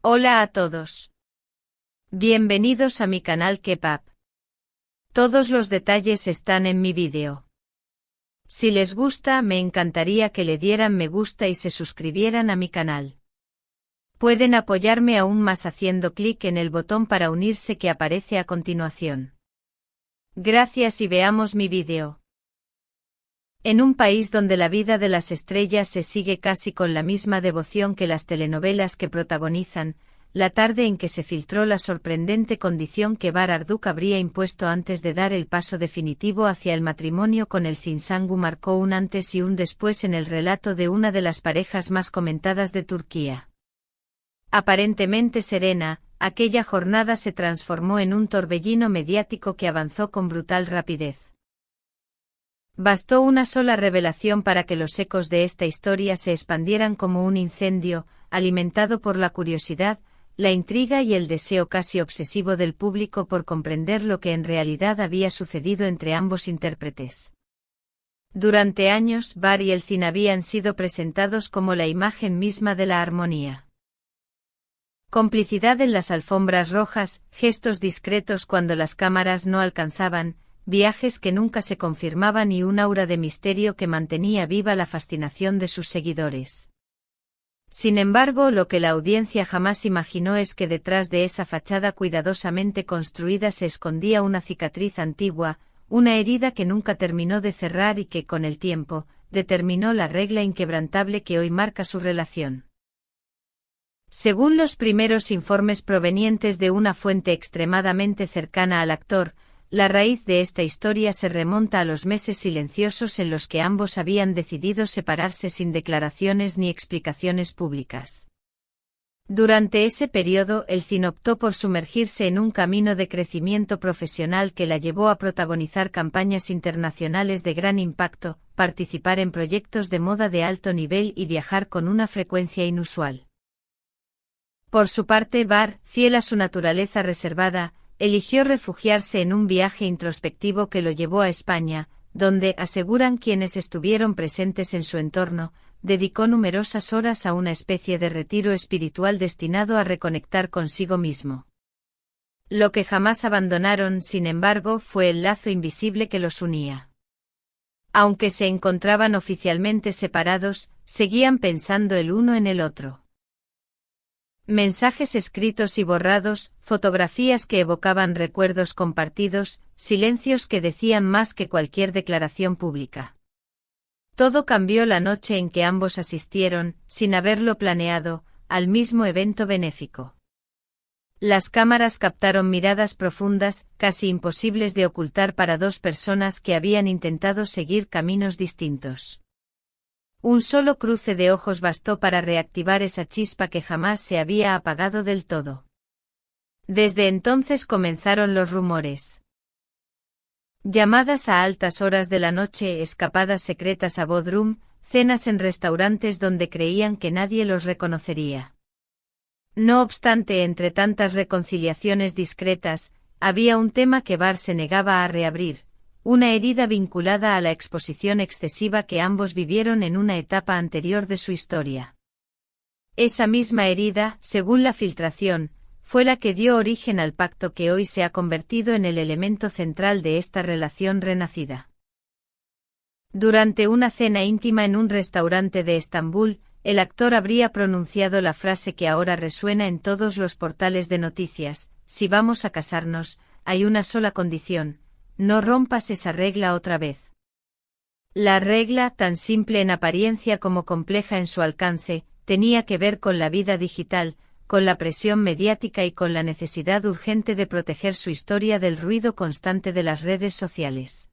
Hola a todos. Bienvenidos a mi canal Kepap. Todos los detalles están en mi vídeo. Si les gusta, me encantaría que le dieran me gusta y se suscribieran a mi canal. Pueden apoyarme aún más haciendo clic en el botón para unirse que aparece a continuación. Gracias y veamos mi vídeo. En un país donde la vida de las estrellas se sigue casi con la misma devoción que las telenovelas que protagonizan, la tarde en que se filtró la sorprendente condición que Bar-Arduk habría impuesto antes de dar el paso definitivo hacia el matrimonio con el Zinsangu marcó un antes y un después en el relato de una de las parejas más comentadas de Turquía. Aparentemente serena, aquella jornada se transformó en un torbellino mediático que avanzó con brutal rapidez. Bastó una sola revelación para que los ecos de esta historia se expandieran como un incendio, alimentado por la curiosidad, la intriga y el deseo casi obsesivo del público por comprender lo que en realidad había sucedido entre ambos intérpretes. Durante años, Bar y Elçin habían sido presentados como la imagen misma de la armonía. Complicidad en las alfombras rojas, gestos discretos cuando las cámaras no alcanzaban, viajes que nunca se confirmaban y un aura de misterio que mantenía viva la fascinación de sus seguidores. Sin embargo, lo que la audiencia jamás imaginó es que detrás de esa fachada cuidadosamente construida se escondía una cicatriz antigua, una herida que nunca terminó de cerrar y que, con el tiempo, determinó la regla inquebrantable que hoy marca su relación. Según los primeros informes provenientes de una fuente extremadamente cercana al actor, la raíz de esta historia se remonta a los meses silenciosos en los que ambos habían decidido separarse sin declaraciones ni explicaciones públicas. Durante ese periodo, Elçin optó por sumergirse en un camino de crecimiento profesional que la llevó a protagonizar campañas internacionales de gran impacto, participar en proyectos de moda de alto nivel y viajar con una frecuencia inusual. Por su parte, Bar, fiel a su naturaleza reservada, eligió refugiarse en un viaje introspectivo que lo llevó a España, donde, aseguran quienes estuvieron presentes en su entorno, dedicó numerosas horas a una especie de retiro espiritual destinado a reconectar consigo mismo. Lo que jamás abandonaron, sin embargo, fue el lazo invisible que los unía. Aunque se encontraban oficialmente separados, seguían pensando el uno en el otro. Mensajes escritos y borrados, fotografías que evocaban recuerdos compartidos, silencios que decían más que cualquier declaración pública. Todo cambió la noche en que ambos asistieron, sin haberlo planeado, al mismo evento benéfico. Las cámaras captaron miradas profundas, casi imposibles de ocultar para dos personas que habían intentado seguir caminos distintos. Un solo cruce de ojos bastó para reactivar esa chispa que jamás se había apagado del todo. Desde entonces comenzaron los rumores. Llamadas a altas horas de la noche, escapadas secretas a Bodrum, cenas en restaurantes donde creían que nadie los reconocería. No obstante, entre tantas reconciliaciones discretas, había un tema que Bar se negaba a reabrir. Una herida vinculada a la exposición excesiva que ambos vivieron en una etapa anterior de su historia. Esa misma herida, según la filtración, fue la que dio origen al pacto que hoy se ha convertido en el elemento central de esta relación renacida. Durante una cena íntima en un restaurante de Estambul, el actor habría pronunciado la frase que ahora resuena en todos los portales de noticias: si vamos a casarnos, hay una sola condición. No rompas esa regla otra vez. La regla, tan simple en apariencia como compleja en su alcance, tenía que ver con la vida digital, con la presión mediática y con la necesidad urgente de proteger su historia del ruido constante de las redes sociales.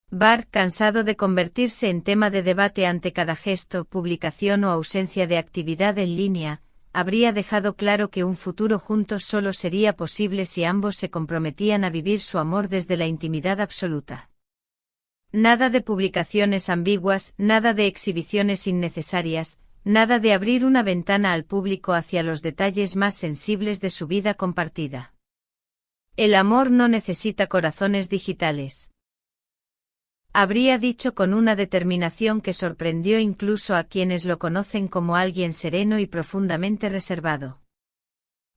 Bar, cansado de convertirse en tema de debate ante cada gesto, publicación o ausencia de actividad en línea, habría dejado claro que un futuro juntos solo sería posible si ambos se comprometían a vivir su amor desde la intimidad absoluta. Nada de publicaciones ambiguas, nada de exhibiciones innecesarias, nada de abrir una ventana al público hacia los detalles más sensibles de su vida compartida. El amor no necesita corazones digitales. Habría dicho con una determinación que sorprendió incluso a quienes lo conocen como alguien sereno y profundamente reservado.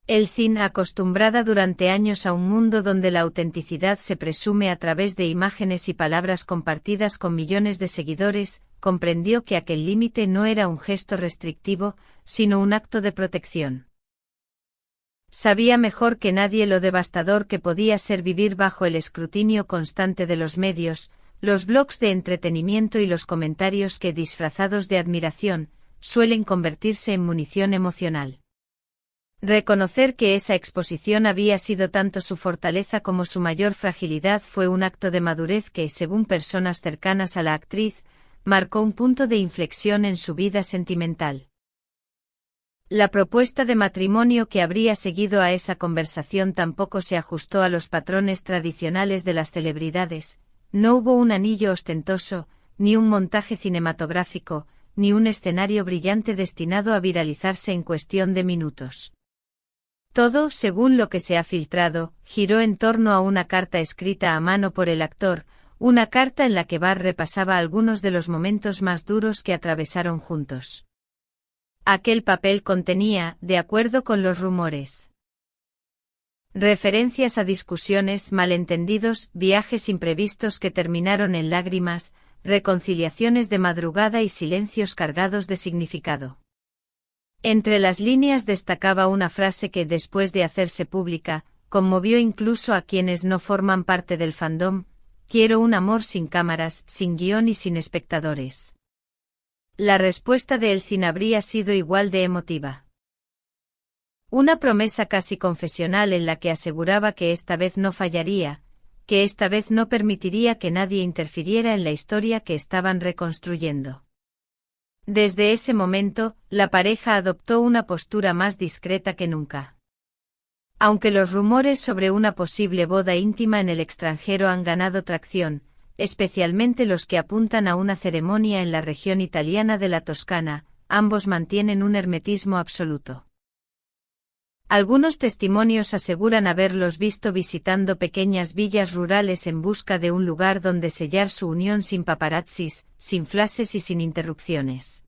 Elcin, acostumbrada durante años a un mundo donde la autenticidad se presume a través de imágenes y palabras compartidas con millones de seguidores, comprendió que aquel límite no era un gesto restrictivo, sino un acto de protección. Sabía mejor que nadie lo devastador que podía ser vivir bajo el escrutinio constante de los medios, los blogs de entretenimiento y los comentarios que, disfrazados de admiración, suelen convertirse en munición emocional. Reconocer que esa exposición había sido tanto su fortaleza como su mayor fragilidad fue un acto de madurez que, según personas cercanas a la actriz, marcó un punto de inflexión en su vida sentimental. La propuesta de matrimonio que habría seguido a esa conversación tampoco se ajustó a los patrones tradicionales de las celebridades. No hubo un anillo ostentoso, ni un montaje cinematográfico, ni un escenario brillante destinado a viralizarse en cuestión de minutos. Todo, según lo que se ha filtrado, giró en torno a una carta escrita a mano por el actor, una carta en la que Barr repasaba algunos de los momentos más duros que atravesaron juntos. Aquel papel contenía, de acuerdo con los rumores, referencias a discusiones, malentendidos, viajes imprevistos que terminaron en lágrimas, reconciliaciones de madrugada y silencios cargados de significado. Entre las líneas destacaba una frase que, después de hacerse pública, conmovió incluso a quienes no forman parte del fandom: «Quiero un amor sin cámaras, sin guión y sin espectadores». La respuesta de Elcin habría sido igual de emotiva. Una promesa casi confesional en la que aseguraba que esta vez no fallaría, que esta vez no permitiría que nadie interfiriera en la historia que estaban reconstruyendo. Desde ese momento, la pareja adoptó una postura más discreta que nunca. Aunque los rumores sobre una posible boda íntima en el extranjero han ganado tracción, especialmente los que apuntan a una ceremonia en la región italiana de la Toscana, ambos mantienen un hermetismo absoluto. Algunos testimonios aseguran haberlos visto visitando pequeñas villas rurales en busca de un lugar donde sellar su unión sin paparazzis, sin flashes y sin interrupciones.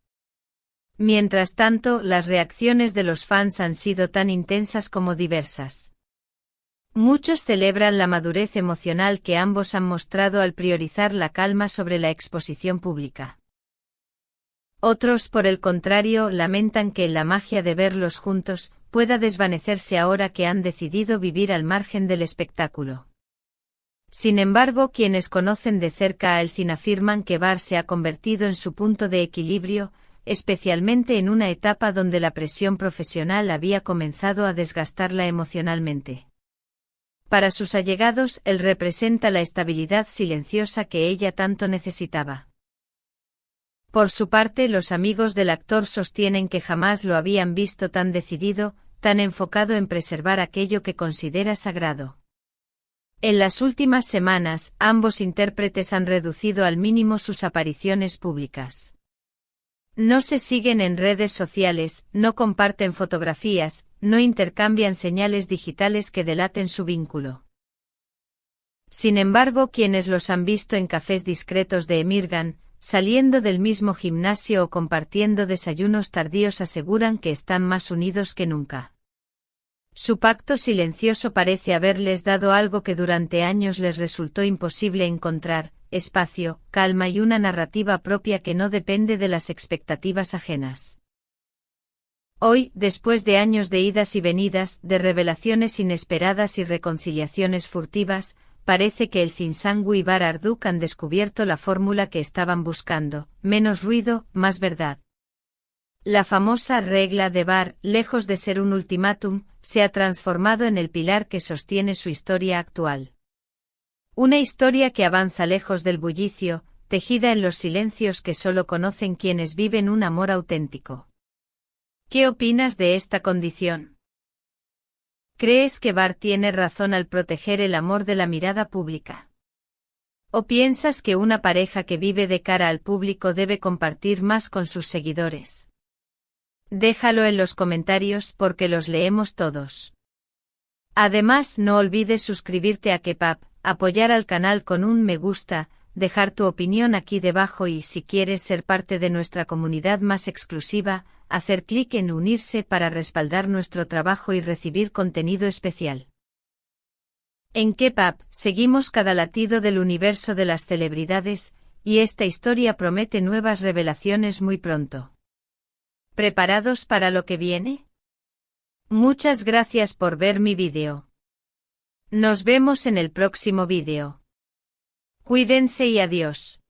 Mientras tanto, las reacciones de los fans han sido tan intensas como diversas. Muchos celebran la madurez emocional que ambos han mostrado al priorizar la calma sobre la exposición pública. Otros, por el contrario, lamentan que la magia de verlos juntos pueda desvanecerse ahora que han decidido vivir al margen del espectáculo. Sin embargo, quienes conocen de cerca a Elcin afirman que Barr se ha convertido en su punto de equilibrio, especialmente en una etapa donde la presión profesional había comenzado a desgastarla emocionalmente. Para sus allegados, él representa la estabilidad silenciosa que ella tanto necesitaba. Por su parte, los amigos del actor sostienen que jamás lo habían visto tan decidido, tan enfocado en preservar aquello que considera sagrado. En las últimas semanas, ambos intérpretes han reducido al mínimo sus apariciones públicas. No se siguen en redes sociales, no comparten fotografías, no intercambian señales digitales que delaten su vínculo. Sin embargo, quienes los han visto en cafés discretos de Emirgan, saliendo del mismo gimnasio o compartiendo desayunos tardíos aseguran que están más unidos que nunca. Su pacto silencioso parece haberles dado algo que durante años les resultó imposible encontrar: espacio, calma y una narrativa propia que no depende de las expectativas ajenas. Hoy, después de años de idas y venidas, de revelaciones inesperadas y reconciliaciones furtivas, parece que Elcin Sangu y Barr Arduk han descubierto la fórmula que estaban buscando: menos ruido, más verdad. La famosa regla de Barr, lejos de ser un ultimátum, se ha transformado en el pilar que sostiene su historia actual. Una historia que avanza lejos del bullicio, tejida en los silencios que solo conocen quienes viven un amor auténtico. ¿Qué opinas de esta condición? ¿Crees que Barr tiene razón al proteger el amor de la mirada pública? ¿O piensas que una pareja que vive de cara al público debe compartir más con sus seguidores? Déjalo en los comentarios porque los leemos todos. Además, no olvides suscribirte a Kepap, apoyar al canal con un me gusta, dejar tu opinión aquí debajo y si quieres ser parte de nuestra comunidad más exclusiva, hacer clic en unirse para respaldar nuestro trabajo y recibir contenido especial. En K-Pop, seguimos cada latido del universo de las celebridades, y esta historia promete nuevas revelaciones muy pronto. ¿Preparados para lo que viene? Muchas gracias por ver mi vídeo. Nos vemos en el próximo vídeo. Cuídense y adiós.